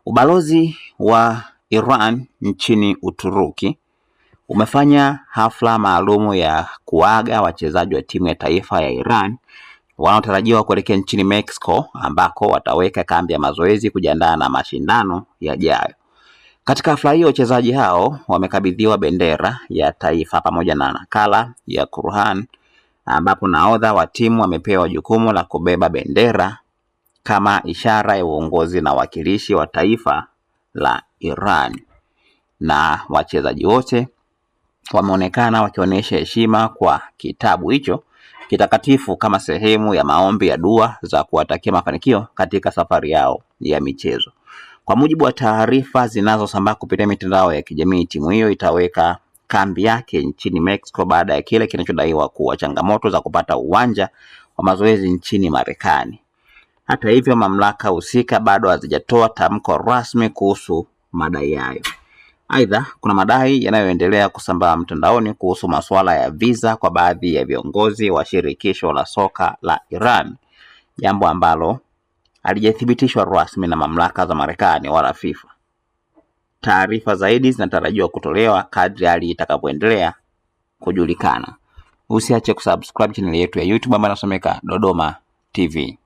Ubalozi wa Iran nchini Uturuki umefanya hafla maalumu ya kuaga wachezaji wa timu ya taifa ya Iran wanaotarajiwa kuelekea nchini Mexico ambako wataweka kambi ya mazoezi kujiandaa na mashindano yajayo. Katika hafla hiyo wachezaji hao wamekabidhiwa bendera ya taifa pamoja na nakala ya Qur'an, ambapo nahodha wa timu amepewa jukumu la kubeba bendera kama ishara ya uongozi na wakilishi wa taifa la Iran. Na wachezaji wote wameonekana wakionyesha heshima kwa kitabu hicho kitakatifu kama sehemu ya maombi ya dua za kuwatakia mafanikio katika safari yao ya michezo. Kwa mujibu wa taarifa zinazosambaa kupitia mitandao ya kijamii, timu hiyo itaweka kambi yake nchini Mexico baada ya kile kinachodaiwa kuwa changamoto za kupata uwanja wa mazoezi nchini Marekani. Hata hivyo, mamlaka husika bado hazijatoa tamko rasmi kuhusu madai hayo. Aidha, kuna madai yanayoendelea kusambaa mtandaoni kuhusu masuala ya visa kwa baadhi ya viongozi wa shirikisho la soka la Iran, jambo ambalo halijathibitishwa rasmi na mamlaka za Marekani wala FIFA. Taarifa zaidi zinatarajiwa kutolewa kadri hali itakapoendelea kujulikana. Usiache kusubscribe channel yetu ya YouTube ambayo inasomeka Dodoma TV.